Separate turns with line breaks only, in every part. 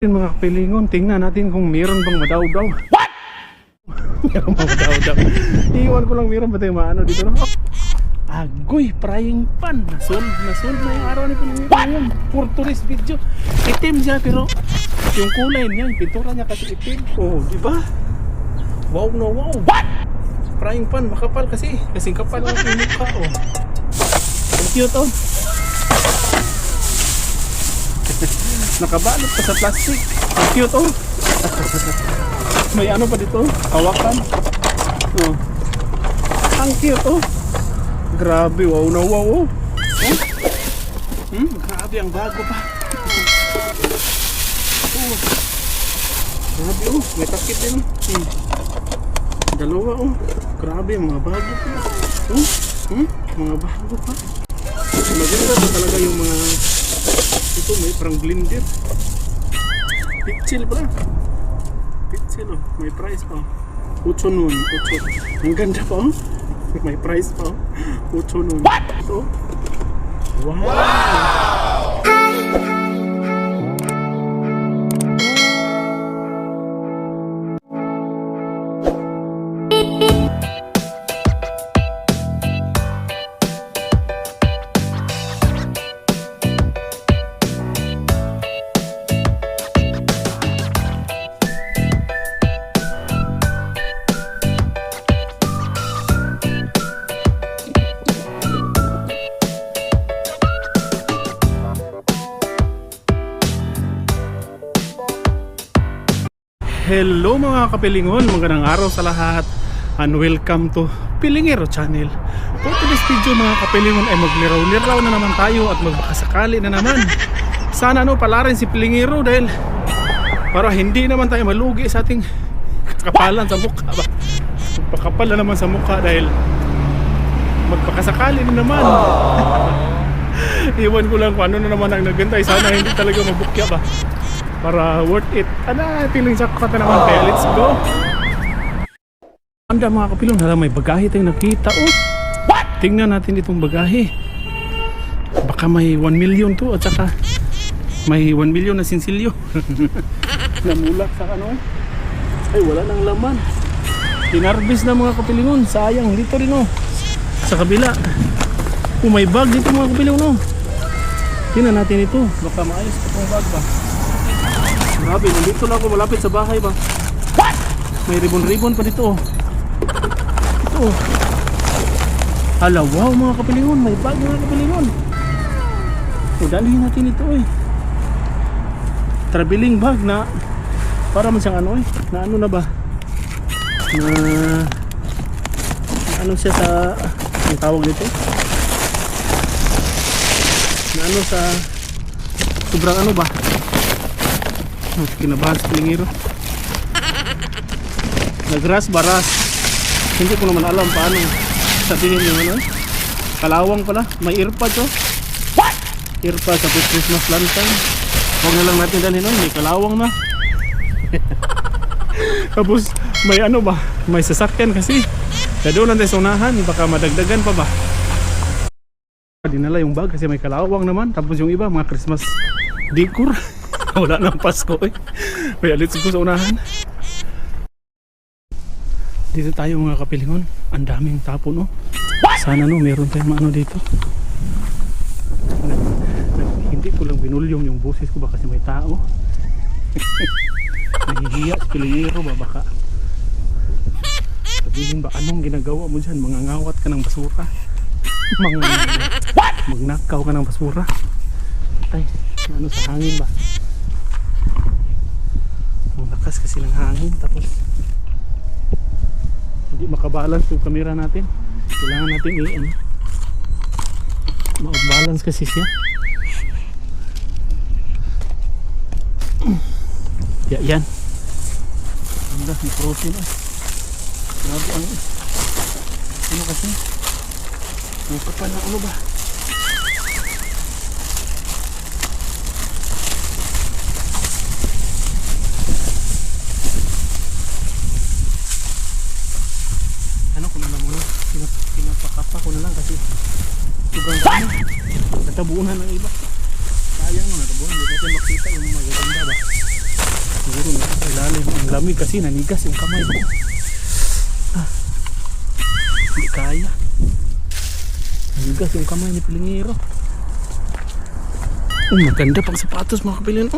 Mga kapilingon, tingnan natin kung meron bang madaw-daw. What? Meron bang madaw-daw? Iiwan ko lang meron ba tayong maano dito, no? Agoy, frying pan. Nasolve na yung araw ni Pilingin. For tourist video. Itim siya pero yung kulay niya, yung pintura niya kasi itim. Oh, di ba? Wow no wow. What? Frying pan, makapal kasi. Kasing kapal ang mukha, oh. Ang cute, oh. Nakabalot pa sa plastic. Ang cute, oh. May ano pa dito, hawakan. Oh. Ang cute, oh. Grabe, wow na wow, oh. Grabe, ang bago pa. Oh. Grabe, oh. May takip din, oh. Dalawa, oh. Grabe, mga bago pa. Mga bago pa. Maganda pa talaga yung mga ito, may parang blender. Pitsil pala. Pitsil, oh. May price pa, oh. 8 nun, 8. Ang ganda pa, oh. May price pa, oh. 8 nun. Ito. Wow! Hello mga kapilingon, magandang araw sa lahat and welcome to Pilingero Channel. For today's video mga kapilingon ay magliraw-liraw na naman tayo at magkasakali na naman. Sana pala rin si Pilingero dahil para hindi naman tayo malugi sa ating kakapalan sa mukha ba? Magpakapal na naman sa mukha dahil magpakasakali na naman. Iwan ko lang kung ano na naman ang nagantay. Sana hindi talaga mabukya ba? Para worth it. Piling sa kata naman kaya let's go. Anda mga kapilong, may bagahe tayong nakita. Oh, what? Tingnan natin itong bagahe. Baka may 1 million to at saka may 1 million na sinsilyo. Namulak sa ano. Ay wala nang laman. Tinarbis na mga kapilingon. Sayang dito rin oh. Sa kabila. Oh, may bag dito mga kapilingon oh. Tingnan natin ito. Baka maayos itong bag ba. Grabe, nandito lang ako malapit sa bahay ba. What? May ribbon-ribbon pa dito. Ito. Hala, wow mga kapilingon. May bag mga kapilingon. O, dalhin natin ito eh. Traveling bag na para man siyang ano eh. Na ano na ba? Na ano siya sa ang tawag dito? Na ano sa sobrang ano ba? Kinabahan sa Pilingero. Nagras baras. Hindi ko naman alam paano sabihin yung ano. Kalawang pala. May earpod oh. What? Earpod sa Christmas lantern. Huwag na lang natin dalhin oh. May kalawang na. Tapos may ano ba? May sasakyan kasi. Kaya doon lang tayo sa unahan. Baka madagdagan pa ba? Dinala yung bag kasi may kalawang naman. Tapos yung iba mga Christmas decor. Wala nang Pasko eh. Kaya let's go sa unahan. Dito tayo mga kapilingon. Ang daming tapon oh. Sana meron tayong maano dito. Hindi ko lang binulyong yung boses ko ba kasi may tao. Nahihiya si Pilingero ba baka sabihin ba anong ginagawa mo dyan? Mangangawat ka ng basura. Magnakaw ka ng basura. Ay, ano sa hangin ba? Ang lakas kasi ng hangin tapos hindi makabalance yung camera natin. Kailangan natin ma-balance kasi siya. Yan. Ang may protein eh. Grabe ang ano kasi ang kapal na ano ba? Pinapakapa ko na lang kasi sobrang dami. Natabunan ng iba. Sayang mga natabunan. Hindi natin makita yung magaganda ba. lamig kasi nanigas yung kamay ko. Hindi kaya. Nanigas yung kamay ni Pilingero. Maganda pang sapatos mga kapilin.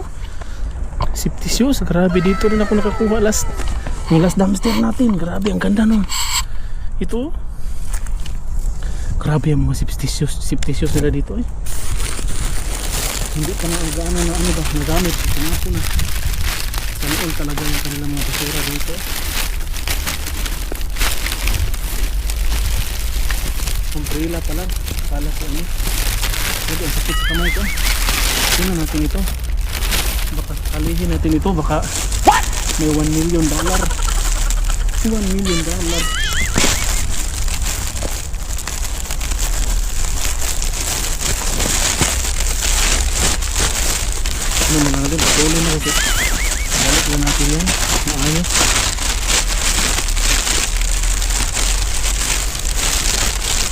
Safety shoes. Grabe, dito rin ako nakakuha last. Yung last dumpster natin. Grabe, ang ganda nun. Ito. Grabe ang mga safety shoes nila dito Hindi ka na ang ano ba, nagamit. Pinaso na. Sanoon talaga yung kanilang mga basura dito. Umbrella pala. Kala ko ano. Pwede ang sakit sa kamay ko. Tingnan natin ito. Baka kalihin natin ito. Baka may $1 million. $1 million. Ano mo na natin, patuloy na kasi balik na natin yan, maayos.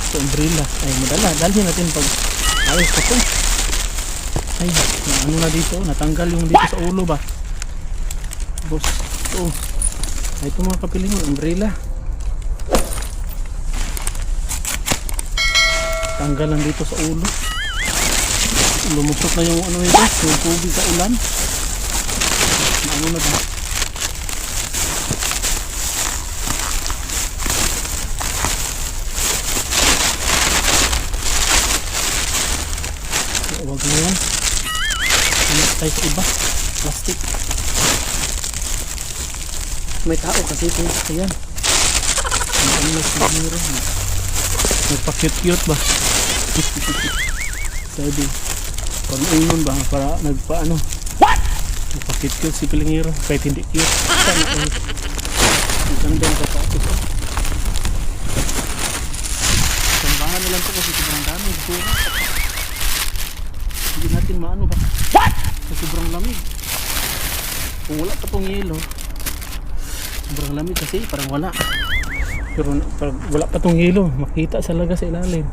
Ito umbrella, ay madala, dalhin natin pag ayos pa ito. Ay, ano na dito, natanggal yung dito sa ulo ba. Boss, ito mga kapiling, umbrella. Tanggal lang dito sa ulo. Lumusot na yung ano nito, yung tubig sa ulan. Ano na ba? Huwag na yan. Ano tayo sa iba? Plastic. May tao kasi ito. Ayan. Ano na sa mirror? Nagpa-cute-cute ba? Sabi. Pag unon ba para nagpaano? What? Nagpa-cute si Pilingero kahit hindi cute. Ang ganda yung kapatos. Sambahan na lang ito kasi sobrang dami. Hindi natin maano ba? What? Sa sobrang lamig. Kung wala pa tong yelo, sobrang lamig kasi parang wala. Pero pag wala pa tong yelo, makita sa laga sa ilalim.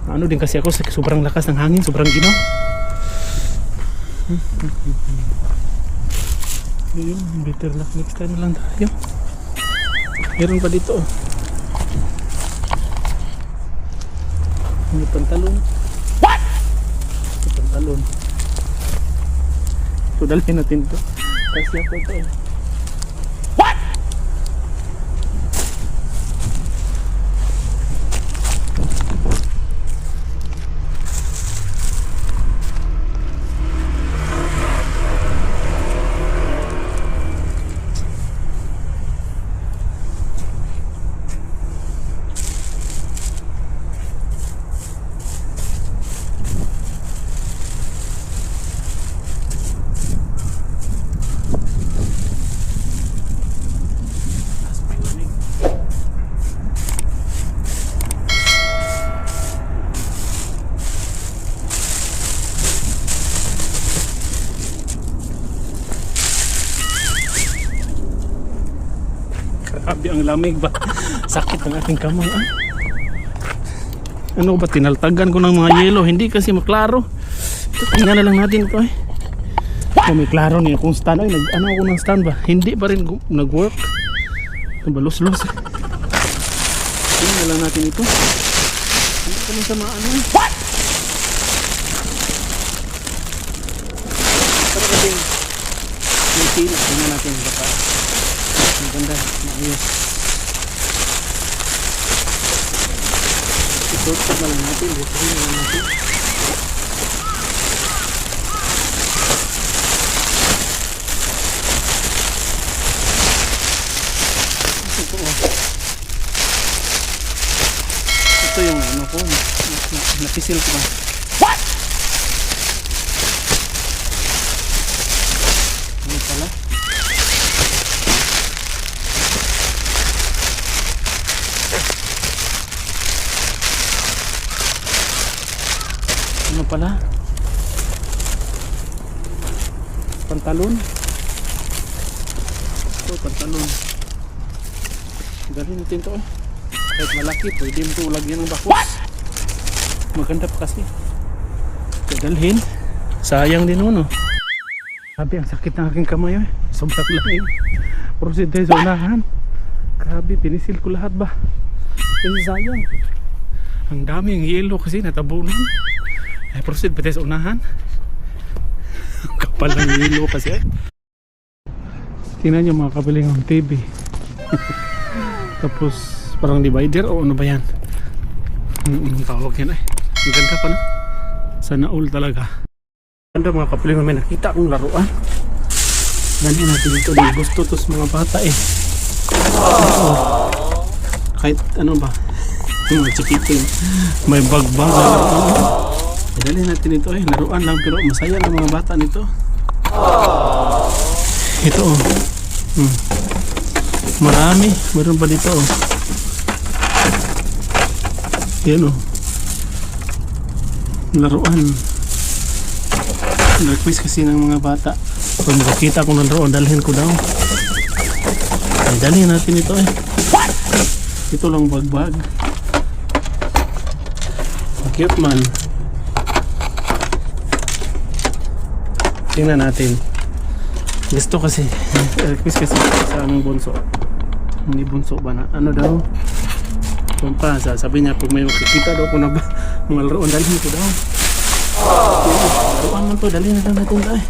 Ano din kasi ako sa sobrang lakas ng hangin, sobrang ginaw. Yun, better luck next time lang tayo. Meron pa dito. May pantalon. What? May pantalon. So dalhin natin to. Kasi ako ito What? Grabe ang lamig ba? Sakit ang ating kamay. Ano ba? Tinaltagan ko ng mga yelo. Hindi kasi maklaro. Tingnan na lang natin ito Kung may klaro niya kung stand. Ay, ano ako ng stand ba? Hindi pa rin nag-work. Balos-los. Tingnan na lang natin ito. Hindi ko lang sa mga ano. What? Pero kasi may sila. Tingnan natin baka maganda, maayos. Isuot na lang natin, bukahin na lang natin. Ito yung ano ko, napisil ko ba? What? Ano pala? Ano pala? Pantalon. Ito, pantalon. Dalhin natin ito Kahit malaki, pwede mo ito lagyan ng bakos. Maganda pa kasi. Ito dalhin. Sayang din ano. Grabe, ang sakit ng aking kamay eh. Sobrang langin. Proceed tayo sa unahan. Grabe, pinisil ko lahat ba. Kasi sayang. Ang dami ang yelo kasi natabunan. Ay, proceed pa tayo sa unahan. Ang kapal ng yelo kasi eh. Tingnan nyo mga kapiling ng TV. Tapos parang divider o ano ba yan? Tawag yan eh. Ang ganda pa na. Sana all talaga. Ganda mga kapiling, may nakita akong laruan. Dali natin ito. May gusto to sa mga bata eh. Kahit ano ba, yung mga chikitin, may bagbag na laruan. Dali natin ito eh. Laruan lang pero masaya ng mga bata nito. Ito oh. Marami. Meron pa dito oh. Yan oh. Laruan. Request kasi ng mga bata. Kung makakita ko ng laruan, dalhin ko daw. Ay, dalhin natin ito eh. Ito lang bagbag. Cute man. Tingnan natin. Gusto kasi. Request kasi sa aming bunso. Hindi bunso ba na? Ano daw? Kung pa, sabi niya pag may makikita daw ko na ba mga laruan, dalhin ko daw. Laruan man to, dalhin na lang natin tayo.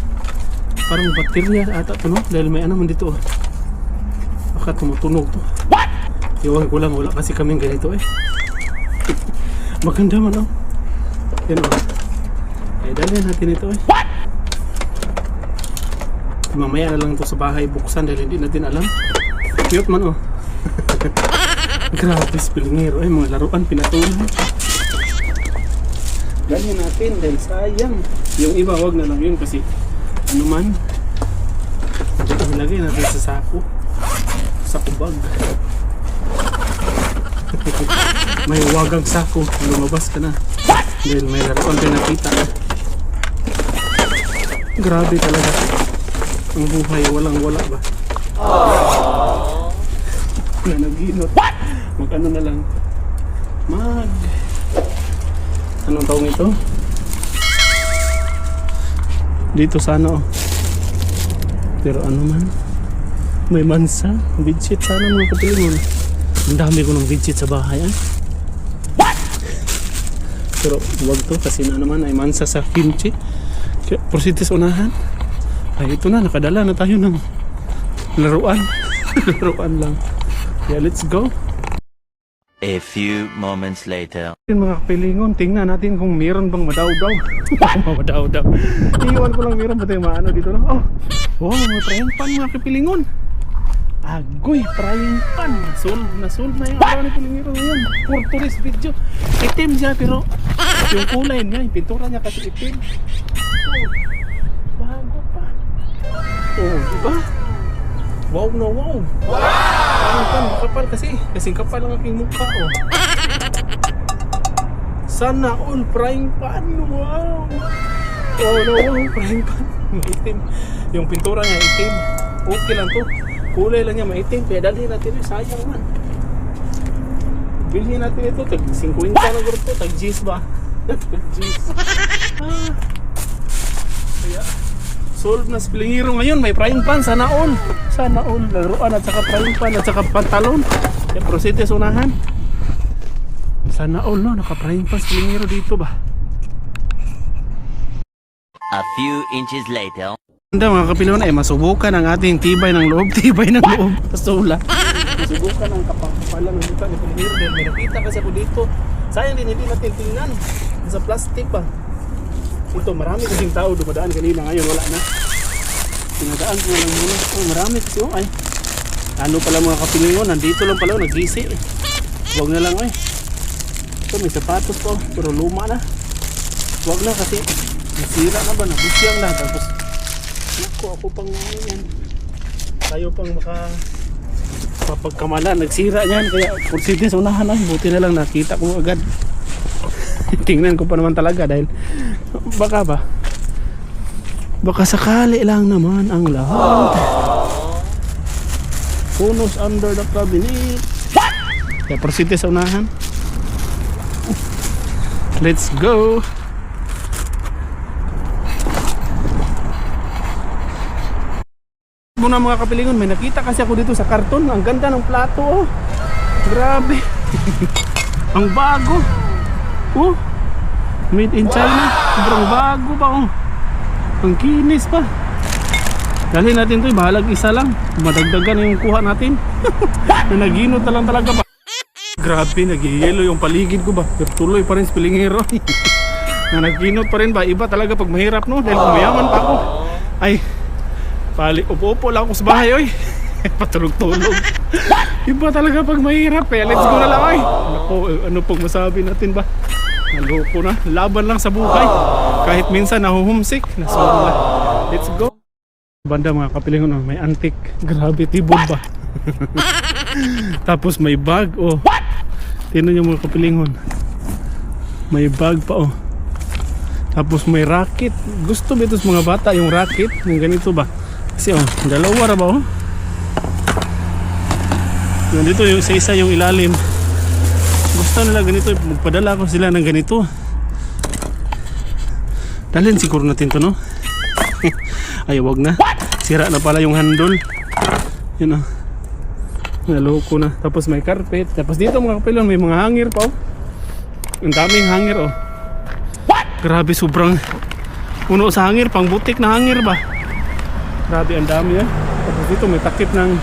Parang bakterya ata to no? Dahil may ano man dito oh. Baka tumutunog to. Iwan ko lang, wala kasi kaming ganito eh. Maganda man oh. Yan oh. Ay, dalhin natin ito eh. Mamaya na lang ito sa bahay buksan dahil hindi natin alam. Cute man oh. Grabe spilingero eh, mga laruan pinatuloy. Dalhin natin dahil sayang. Yung iba wag na lang yun kasi ano man ilagay natin sa sako. Sako bag. May wagang sako, lumabas ka na dahil may laruan tayo nakita. Grabe talaga ang buhay, walang wala ba. Na naginot. Mag ano na lang, anong tawag ito dito sana oh. Pero ano man, may mansa bedsheet sana mga kapilingon. Ang dami ko ng bedsheet sa bahay eh. Pero wag to kasi na naman ay mansa sa kimchi. Proceed sa unahan. Ay ito na, nakadala na tayo ng laruan. Laruan lang. Yeah, let's go.
A few moments later.
Mga kapilingon, tingnan natin kung meron bang madaw-daw. Madaw-daw. Iiwan ko lang meron ba tayong maano dito na. Oh, wow, may frying pan mga kapilingon. Agoy, frying pan. Nasolve na yung araw ni Pilingiro ngayon. For today's video. Itim siya pero yung kulay niya, yung pintura niya kasi itim. Oh, bago pa. Oh, diba? Wow na wow. Frying pan, makapal kasi. Kasing kapal ang aking mukha oh. Sana all frying pan. Wow. Oh no, wow, frying pan. Maitim. Yung pintura niya itim. Okay lang to. Kulay lang niya maitim. Kaya dalhin natin eh. Sayang man. Bilhin natin ito. Tag 50 na grupo. Tag G's ba? Tag G's. Kaya solve na Pilingiro ngayon. May frying pan. Sana all. Sana all. Laruan at saka frying pan at saka pantalon. Kaya proceed sa unahan. Sana all no. Naka-frying pan Pilingiro dito ba?
A few inches later.
Ganda mga kapilingon ay masubukan ang ating tibay ng loob. Tibay ng loob. Pasula. Masubukan ang kapapalan ng mukha ni Pilingiro. Dahil may nakita kasi ako dito. Sayang din hindi natin tingnan. Sa plastic ba? Ito marami kasing tao dumadaan kanina. Ngayon wala na. Pinadaan ko lang muna. Oh, marami kasi oh ay. Ano pala mga kapilingon. Nandito lang pala nag-gisi. Huwag na lang eh. Ito may sapatos po. Pero luma na. Huwag na kasi nasira na ba? Nabusyang na. Tapos ako pang yan. Tayo pang mapagkamala. Nagsira yan. Kaya porsitin sa unahan na. Buti na lang nakita ko agad. Tingnan ko pa naman talaga dahil baka sakali lang naman ang lahat. Punos under the cabinet. Kaya porsitin sa unahan. Let's go. Muna mga kapilingon, may nakita kasi ako dito sa karton. Ang ganda ng plato, oh. Grabe. Ang bago. Oh. Made in China. Sobrang bago pa, oh. Ang kinis pa. Dalhin natin to, bahalag isa lang. Madagdagan yung kuha natin. Naginot na lang talaga ba. Grabe, nag-yellow yung paligid ko ba. Pero tuloy pa rin sa pilingero. Naginot pa rin ba. Iba talaga pag mahirap, no? Dahil mayaman pa ako. Ay, upo-upo lang ako sa bahay, oy. Patulog-tulog. Iba talaga pag mahirap. Kaya let's go na lang, oy. Naku, ano pong masabi natin ba? Naloko na. Laban lang sa buhay. Kahit minsan nahuhumsik. Nasura. Let's go. Banda mga kapilingon, may antique. Grabe, tibod ba? Tapos may bag, oh. Tingnan nyo mga kapilingon. May bag pa, oh. Tapos may racket. Gusto ba ito sa mga bata yung racket? Yung ganito ba? Kasi oh, dalawa na ba, oh. Nandito yung sa isa yung ilalim. Gusto nila ganito, magpadala ko sila ng ganito. Dalhin siguro natin to, no? Ay, wag na. Sira na pala yung handle. Yun, oh. Naloko na. Tapos may carpet. Tapos dito mga kapilon, may mga hanger pa, oh. Ang daming hanger, oh. Grabe, sobrang puno sa hanger. Pang butik na hanger ba? Grabe, ang dami, eh. Tapos dito may takip ng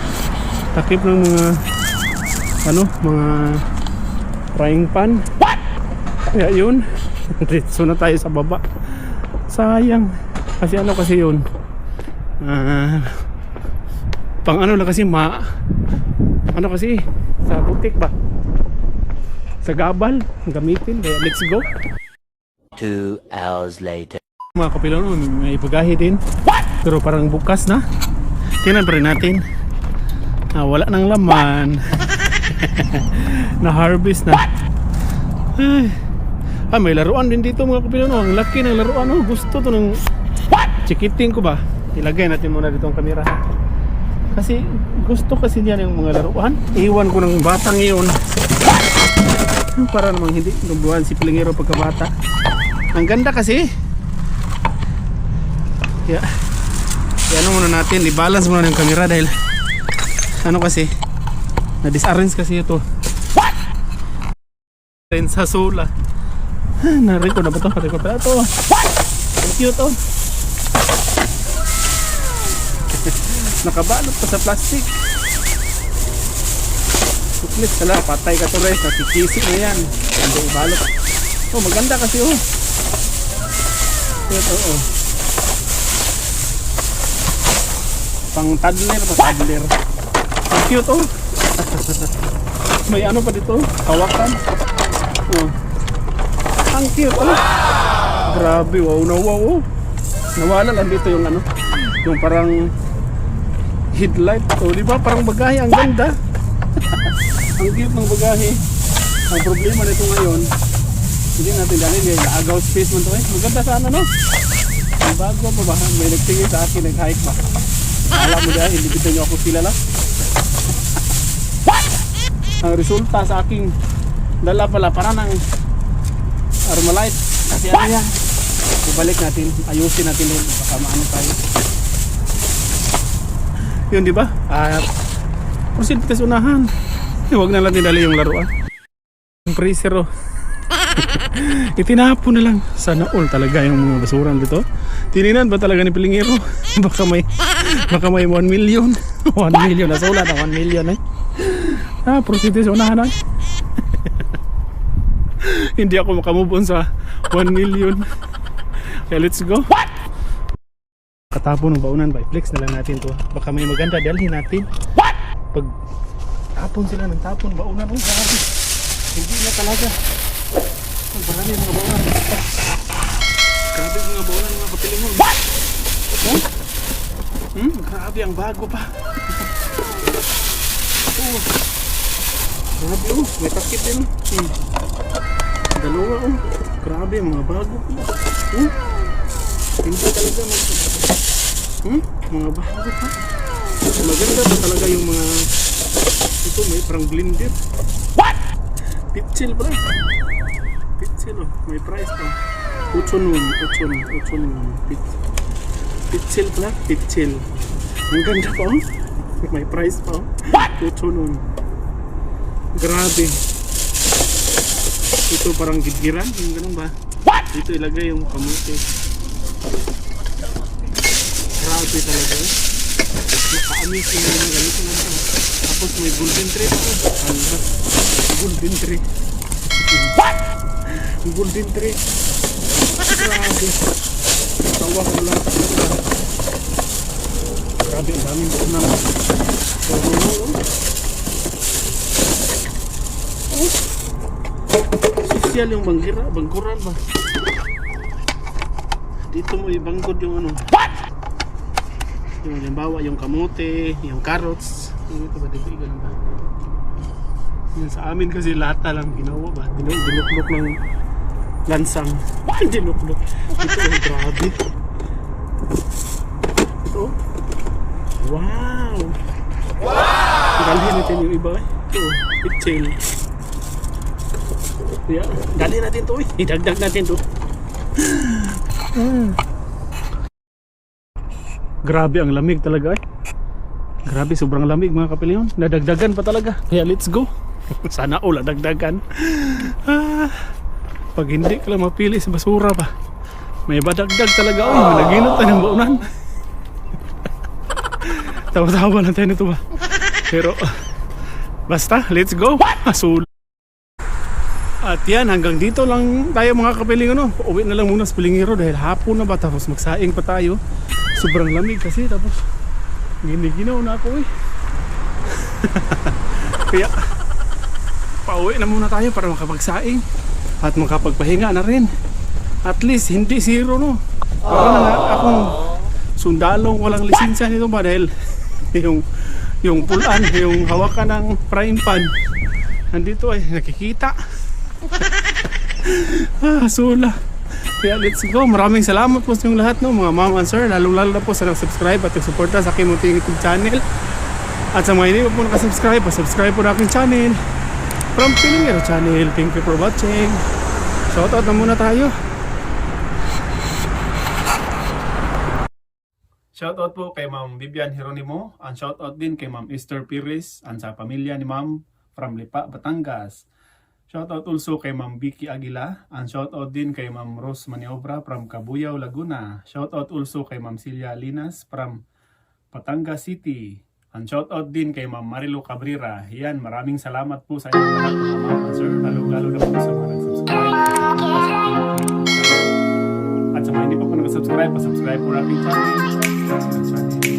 mga mga frying pan. Kaya yun. Diretso na tayo sa baba. Sayang. Kasi yun. Pang ano lang kasi sa butik ba? Sa gabal gamitin. Kaya let's go.
2 hours later.
Mga kapilon, may bagahe din. Pero parang bukas na. Tingnan pa rin natin. Wala nang laman. Na-harvest na. May laruan din dito mga kapilon. Ang laki ng laruan. Gusto to ng chikiting ko ba? Ilagay natin muna dito ang kamera. Kasi gusto kasi niya yung mga laruan. Iwan ko ng batang iyon. Para namang hindi lumbuhan si pilingero pagkabata. Ang ganda kasi. Kaya ano muna natin, i-balance muna yung camera dahil ano kasi na-disarrange kasi ito. Rin sa sula. Narito na ba ito? Narito pa ito. Ang cute, oh. Nakabalot pa sa plastic. Suklit sala, patay ka to res. Nakikisi na yan. Hindi ibalot. Oh, maganda kasi, oh. Ito, oh. Pang toddler pa, toddler. Ang cute, oh. May ano pa dito, hawakan. Oh. Ang cute, oh. Grabe, wow na wow, oh. Nawala lang dito yung ano, yung parang headlight. Oh, di ba? Parang bagahe, ang ganda. Ang cute ng bagahe. Ang problema nito ngayon, hindi natin dalhin yung agaw space man to, eh. Maganda sana, no? Ang bago pa ba? May nagtingin sa akin, nag-hike ba? Alam mo dahil, hindi kita nyo ako kilala. Ang resulta sa aking dala pala para ng Armalite. Kasi ano yan? Ibalik natin, ayusin natin yun. Baka maano tayo. Yun, di ba? Proceed kita sa unahan. Huwag na lang dinali yung laruan. Yung freezer, oh. Itinapon na lang. Sana all talaga yung mga basuran dito. Tininan ba talaga ni Pilingero? baka may 1 million. 1 million na sulat na 1 million, eh. Proceed sa unahan, eh. Hindi ako makamove on sa 1 million. Kaya let's go. Katapon ng baunan ba? I-flex na lang natin to. Baka may maganda dalhin natin. Pag tapon sila ng tapon baunan, oh, grabe. Hindi na talaga. Ang marami mga baunan. Grabe mga baunan, mga kapilingon. Grabe, ang bago pa. Oh. Grabe, oh. May takip din, oh. Dalawa, oh. Grabe, mga bago pa. Hindi talaga mga bago pa. Maganda pa talaga yung mga ito, may parang blender. Pitsil pala. Pitsil, oh. May price pa. 8 nun. Pitsil pala. Pitsil. Ang ganda pa oh. May price pa oh. Ito nun. Grabe. Ito parang gitgiran. Yung ganun ba? Dito ilagay yung kamote. Grabe talaga eh. Maka-amis yung mga ganito na ito. Tapos may golden tray pa oh. Handa. Golden tray. Golden tray. Grabe. Tawa ko lang. Grabe, ang daming buo na. Sosyal yung bangkuran ba? Dito mo ibanggod yung ano. Yung halimbawa, yung kamote, yung carrots. Yung ito ba, dito ganun ba? Yan sa amin kasi lata lang ginawa ba? Dinuklok ng lansang. Dinuklok. Ito ang grabe. Ito. Wow! Dalhin natin yung iba eh. Ito, pichel. Yeah, dalhin natin to eh. Idagdag natin to. Grabe ang lamig talaga eh. Grabe, sobrang lamig mga kapilyon. Nadagdagan pa talaga. Kaya let's go. Sana all dagdagan. Pag hindi ka lang mapili sa basura pa, may badagdag talaga. Uy, managinot tayo ng baunan. Tawa-tawa lang tayo nito ba. Pero basta, let's go. Asul. At yan, hanggang dito lang tayo mga kapiling ano. Uwi na lang muna sa Pilingero dahil hapon na ba, tapos magsaing pa tayo. Sobrang lamig kasi, tapos giniginaw na ako eh. Kaya pauwi na muna tayo para makapagsaing at makapagpahinga na rin. At least hindi zero no. Para na akong sundalong walang lisensya nito ba dahil yung pulan, yung hawakan ng frying pan nandito ay nakikita. Sula. Kaya let's go. Maraming salamat po sa inyong lahat no, mga ma'am and sir, lalong lalo na po sa nag-subscribe at nag-suporta sa aking munting YouTube channel. At sa mga hindi po nakasubscribe, subscribe po na aking channel from Pilingero Channel. Thank you for watching. Shoutout na muna tayo. Shoutout po kay Ma'am Vivian Jeronimo. And shoutout din kay Ma'am Esther Pires and sa pamilya ni Ma'am from Lipa, Batangas. Shoutout also kay Ma'am Vicky Aguila. And shoutout din kay Ma'am Rose Maniobra from Cabuyao, Laguna. Shoutout also kay Ma'am Celia Linas from Batangas City. And shoutout din kay Ma'am Marilu Cabrera. Yan, maraming salamat po sa inyong lahat mga ma'am and sir. Lalo na po sa mga nag-subscribe. At sa mga hindi pa po nag-subscribe, pa-subscribe po natin channel.